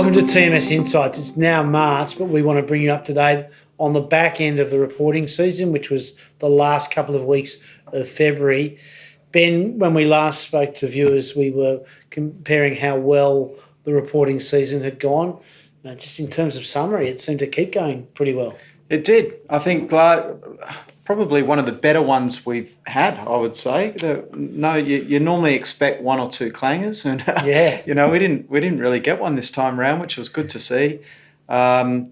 Welcome to TMS Insights. It's now March, but we want to bring you up to date on the back end of the reporting season, which was the last couple of weeks of February. Ben, when we last spoke to viewers, we were comparing how well the reporting season had gone. Just in terms of summary, it seemed to keep going pretty well. It did. I think probably one of the better ones we've had, I would say. You normally expect one or two clangers, and we didn't really get one this time around, which was good to see. I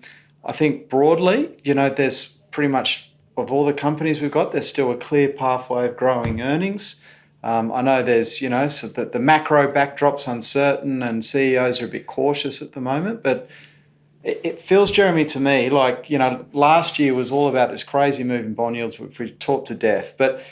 think broadly, there's pretty much of all the companies we've got, there's still a clear pathway of growing earnings. I know there's, so that the macro backdrop's uncertain and CEOs are a bit cautious at the moment, but it feels, Jeremy, to me like, last year was all about this crazy move in bond yields, which we talked to death, but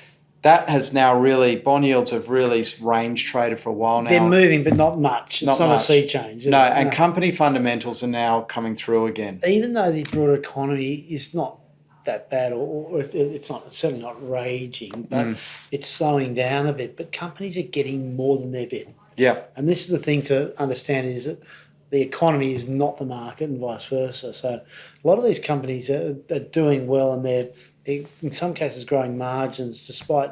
that has now really, bond yields have really range traded for a while now. They're moving, but not much. It's not a sea change. No, company fundamentals are now coming through again. Even though the broader economy is not that bad, or it's certainly not raging, but it's slowing down a bit. But companies are getting more than their bit. Yeah. And this is the thing to understand, is that the economy is not the market and vice versa. So a lot of these companies are doing well, and they're in some cases growing margins despite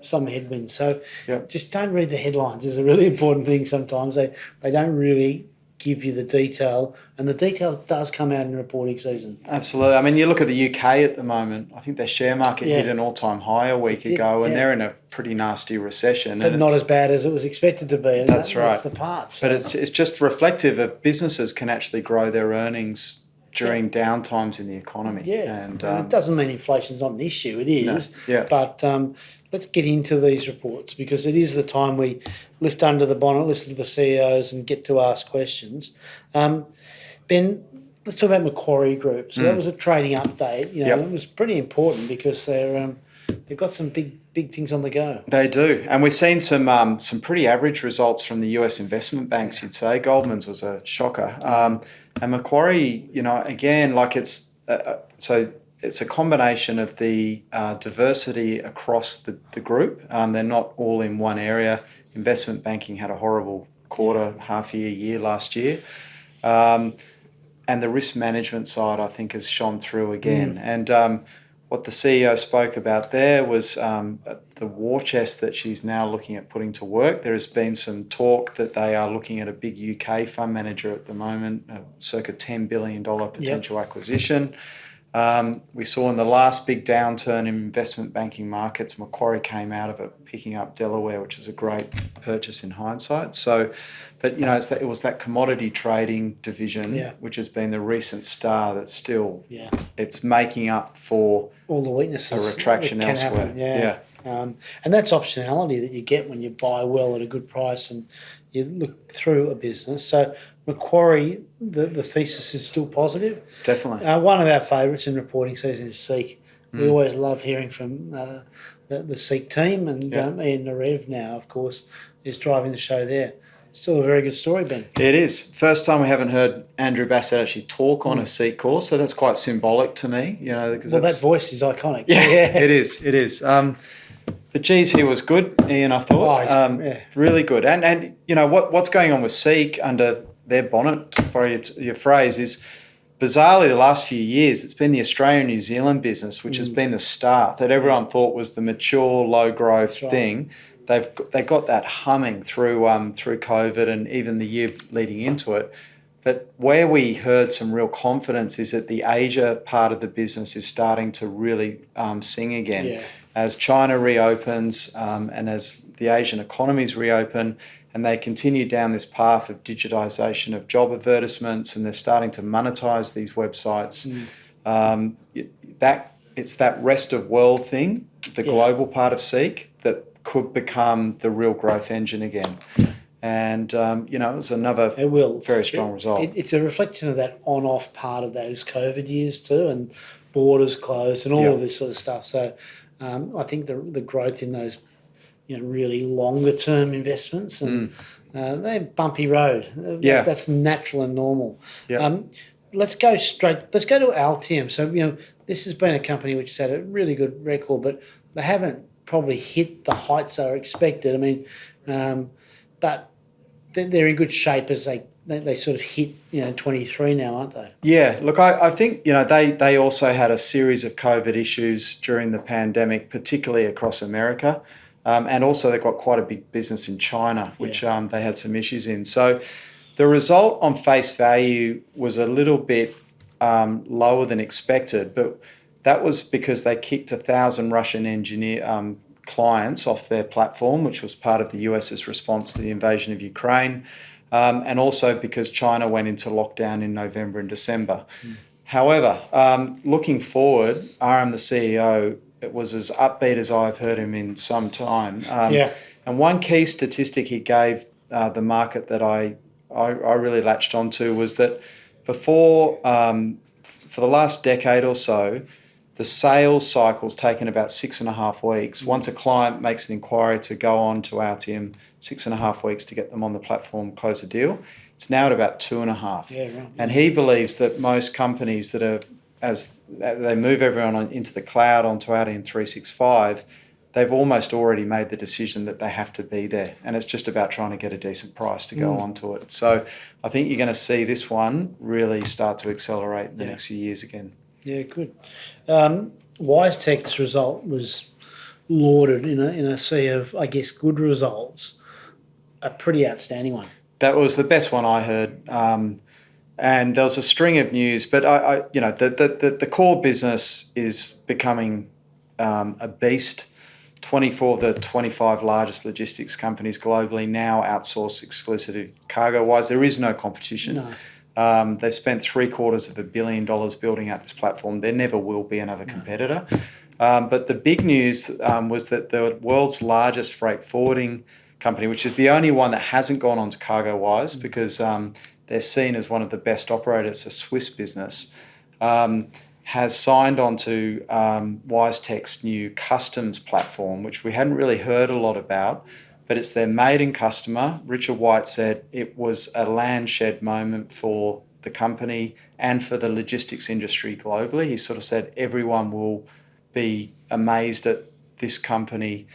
some headwinds. So just don't read the headlines is a really important thing sometimes. They don't really give you the detail, and the detail does come out in reporting season. Absolutely. I mean, you look at the UK at the moment, I think their share market hit an all-time high a week ago, and they're in a pretty nasty recession. But not as bad as it was expected to be. And that's right. That's the part. So. But it's just reflective of businesses can actually grow their earnings during downtimes in the economy. Yeah, and it doesn't mean inflation's not an issue. It is. No. Yeah. But let's get into these reports, because it is the time we lift under the bonnet, listen to the CEOs and get to ask questions. Ben, let's talk about Macquarie Group. So that was a trading update. It was pretty important because they've got some big things on the go. They do. And we've seen some pretty average results from the US investment banks, you'd say. Goldman's was a shocker. And Macquarie, again, like it's a combination of the diversity across the group. They're not all in one area. Investment banking had a horrible quarter, half year last year. And the risk management side, I think, has shone through again. And what the CEO spoke about there was the war chest that she's now looking at putting to work. There has been some talk that they are looking at a big UK fund manager at the moment, a circa $10 billion potential acquisition. We saw in the last big downturn in investment banking markets, Macquarie came out of it picking up Delaware, which is a great purchase in hindsight. So, but it was that commodity trading division, which has been the recent star that's still it's making up for all the weaknesses, a retraction elsewhere. And that's optionality that you get when you buy well at a good price and you look through a business. So Macquarie, the thesis is still positive. Definitely. One of our favourites in reporting season is Seek. We always love hearing from the Seek team, and Ian Narev now, of course, is driving the show there. Still a very good story, Ben. It is. First time we haven't heard Andrew Bassett actually talk on a Seek course, so that's quite symbolic to me. That voice is iconic. Yeah, it is. It is. The G's here was good, Ian, I thought. Really good. And what's going on with Seek under their bonnet, probably it's your phrase, is bizarrely the last few years it's been the Australian New Zealand business which has been the star that everyone thought was the mature low growth thing. They got that humming through COVID and even the year leading into it. But where we heard some real confidence is that the Asia part of the business is starting to really sing again. Yeah. As China reopens and as the Asian economies reopen, and they continue down this path of digitisation of job advertisements, and they're starting to monetize these websites. It's that rest of world thing, the global part of Seek, that could become the real growth engine again. And, it was another very strong result. It's a reflection of that on-off part of those COVID years too, and borders closed and all of this sort of stuff. So I think the growth in those really longer term investments, and they're bumpy road. That's natural and normal. Let's go to Altium. So this has been a company which has had a really good record, but they haven't probably hit the heights they were expected. I mean, but they're in good shape as they they sort of hit 23 now, aren't they? Yeah, look, I think they also had a series of COVID issues during the pandemic, particularly across America, and also they've got quite a big business in China, which they had some issues in. So the result on face value was a little bit lower than expected, but that was because they kicked 1,000 Russian clients off their platform, which was part of the US's response to the invasion of Ukraine. And also because China went into lockdown in November and December. However, looking forward, Aram, the CEO, it was as upbeat as I've heard him in some time. And one key statistic he gave the market that I really latched onto was that before, for the last decade or so, the sales cycle's taken about 6.5 weeks. Once a client makes an inquiry to go on to our team, 6.5 weeks to get them on the platform, close a deal. It's now at about 2.5. Yeah, right. And he believes that most companies that are, as they move everyone into the cloud, onto Altium 365, they've almost already made the decision that they have to be there. And it's just about trying to get a decent price to go onto it. So I think you're going to see this one really start to accelerate in the next few years again. Yeah, good. WiseTech's result was lauded in a sea of, I guess, good results. A pretty outstanding one. That was the best one I heard, and there was a string of news. But the core business is becoming a beast. 24 of the 25 largest logistics companies globally now outsource exclusively CargoWise. There is no competition. No. They've spent $750 million building out this platform. There never will be another competitor. But the big news was that the world's largest freight forwarding company, which is the only one that hasn't gone on to CargoWise because they're seen as one of the best operators, a Swiss business, has signed on to WiseTech's new customs platform, which we hadn't really heard a lot about. But it's their maiden customer. Richard White said it was a landshed moment for the company and for the logistics industry globally. He sort of said everyone will be amazed at this company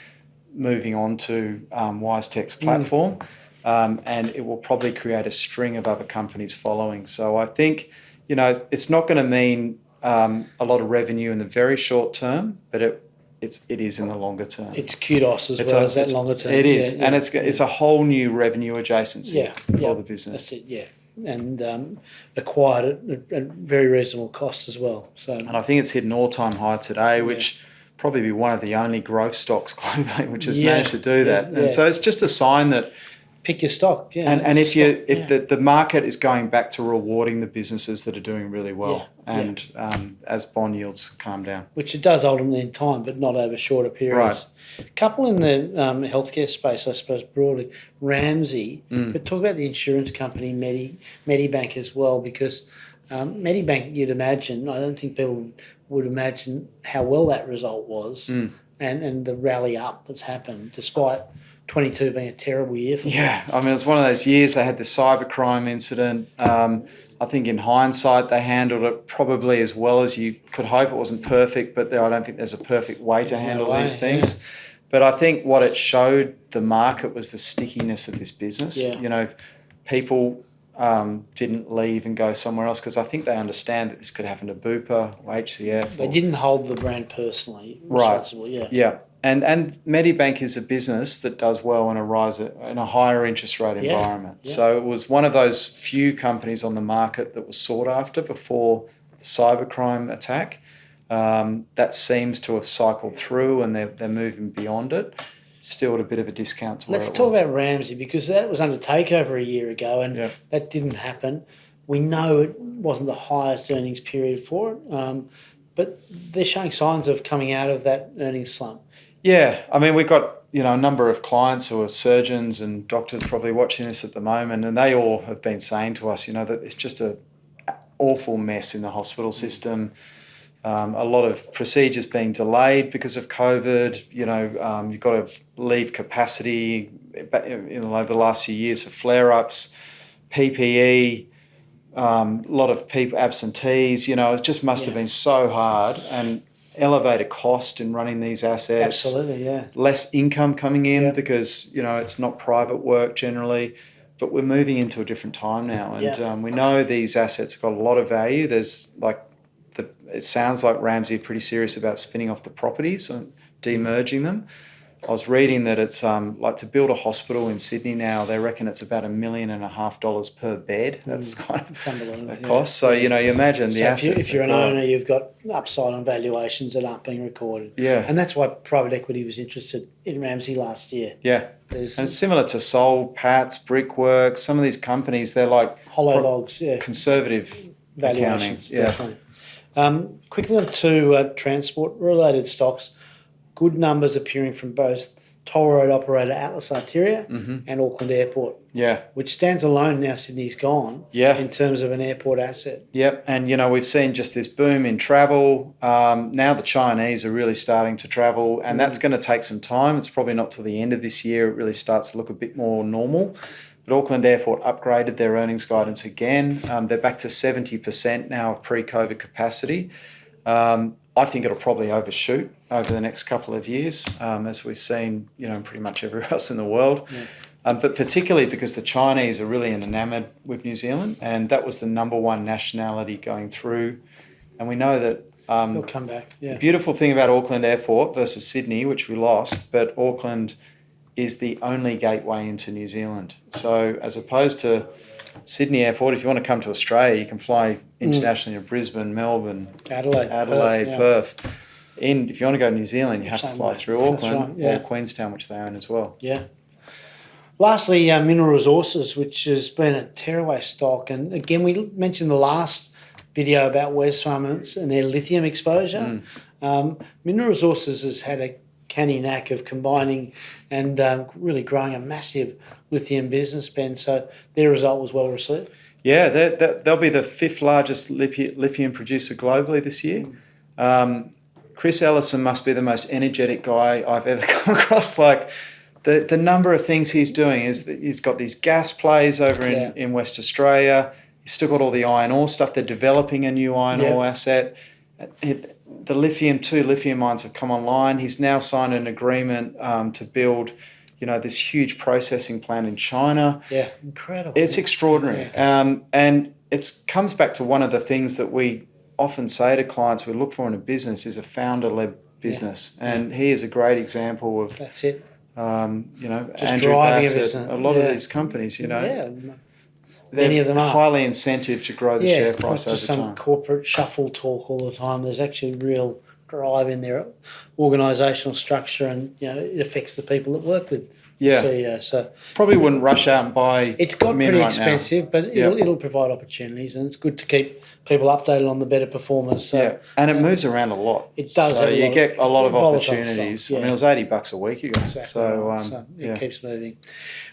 moving on to WiseTech's platform, and it will probably create a string of other companies following. So I think, it's not going to mean a lot of revenue in the very short term, but it is in the longer term. It's kudos as well as that longer term. It is, and it's a whole new revenue adjacency for the business. That's it, yeah. And acquired it at a very reasonable cost as well. So, and I think it's hit an all-time high today, which probably be one of the only growth stocks globally which has managed to do that. And so it's just a sign that pick your stock. Yeah, and if the market is going back to rewarding the businesses that are doing really well, as bond yields calm down, which it does ultimately in time, but not over shorter periods. Right. A couple in the healthcare space, I suppose, broadly. Ramsay, but talk about the insurance company Medibank as well, because Medibank, you'd imagine, I don't think people would imagine how well that result was, and the rally up that's happened despite 22 being a terrible year for them. Yeah, I mean, it's one of those years they had the cybercrime incident. I think in hindsight they handled it probably as well as you could hope. It wasn't perfect, but I don't think there's a perfect way to handle these things. Yeah. But I think what it showed the market was the stickiness of this business. Yeah. People didn't leave and go somewhere else because I think they understand that this could happen to Bupa or HCF. They didn't hold the brand personally responsible. Right. Yeah. And Medibank is a business that does well in a higher interest rate environment. Yeah. So it was one of those few companies on the market that was sought after before the cybercrime attack. That seems to have cycled through, and they're moving beyond it. Still at a bit of a discount to where it was. Let's talk about Ramsay, because that was under takeover a year ago, and that didn't happen. We know it wasn't the highest earnings period for it, but they're showing signs of coming out of that earnings slump. Yeah, I mean, we've got a number of clients who are surgeons and doctors probably watching this at the moment, and they all have been saying to us, that it's just an awful mess in the hospital system. A lot of procedures being delayed because of COVID. You've got to leave capacity over the last few years for flare-ups, PPE, a lot of people absentees. It just must have been so hard, and elevated cost in running these assets. Absolutely, yeah. Less income coming in because, it's not private work generally. but we're moving into a different time now, and Yeah. we know these assets have got a lot of value. There's it sounds like Ramsay are pretty serious about spinning off the properties and demerging them. I was reading that it's like to build a hospital in Sydney now, they reckon it's about $1.5 million per bed. That's kind of a cost. So, you imagine the assets. If you're an owner, you've got upside on valuations that aren't being recorded. Yeah. And that's why private equity was interested in Ramsay last year. Yeah. And it's similar to Sol, Pats, Brickwork, some of these companies, they're like hollow logs, conservative valuations, accounting. Definitely. Quickly on to transport-related stocks. Good numbers appearing from both toll road operator Atlas Arteria and Auckland Airport. Yeah. Which stands alone now Sydney's gone in terms of an airport asset. Yep. And, we've seen just this boom in travel. Now the Chinese are really starting to travel, and that's going to take some time. It's probably not till the end of this year it really starts to look a bit more normal. But Auckland Airport upgraded their earnings guidance again. They're back to 70% now of pre-COVID capacity. I think it'll probably overshoot over the next couple of years, as we've seen, pretty much everywhere else in the world. Yeah. But particularly because the Chinese are really enamoured with New Zealand, and that was the number one nationality going through. And we know that they'll come back. Yeah. The beautiful thing about Auckland Airport versus Sydney, which we lost, but Auckland is the only gateway into New Zealand. So as opposed to Sydney Airport, if you want to come to Australia, you can fly internationally to Brisbane, Melbourne, Adelaide, Perth. If you want to go to New Zealand, you have to fly through Auckland or Queenstown, which they own as well. Yeah. Lastly, Mineral Resources, which has been a tearaway stock. And again, we mentioned the last video about Wesfarmers and their lithium exposure. Mineral Resources has had a canny knack of combining and really growing a massive lithium business, Ben. So their result was well received. Yeah, they'll be the fifth largest lithium producer globally this year. Chris Ellison must be the most energetic guy I've ever come across. Like the number of things he's doing is that he's got these gas plays over in West Australia. He's still got all the iron ore stuff. They're developing a new iron ore asset. The two lithium mines have come online. He's now signed an agreement to build, this huge processing plant in China. Yeah, incredible. It's extraordinary. Yeah. And it comes back to one of the things that we often say to clients we look for in a business is a founder-led business. Yeah. And he is a great example of... That's it. Just driving Andrew Bassett, a lot of these companies, many of them are highly incentive to grow the share price over time. Some corporate shuffle talk all the time. There's actually real drive in their organisational structure, and it affects the people that work with the CEO. So probably wouldn't rush out and buy. It's got pretty expensive, but it'll provide opportunities, and it's good to keep people updated on the better performers. So, and it moves around a lot. It does. So you get a lot of opportunities. Stuff, I mean, it was $80 a week ago. Exactly. So it keeps moving.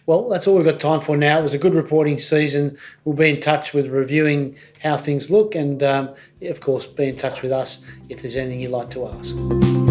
Well, that's all we've got time for now. It was a good reporting season. We'll be in touch with reviewing how things look, and of course, be in touch with us if there's anything you'd like to ask.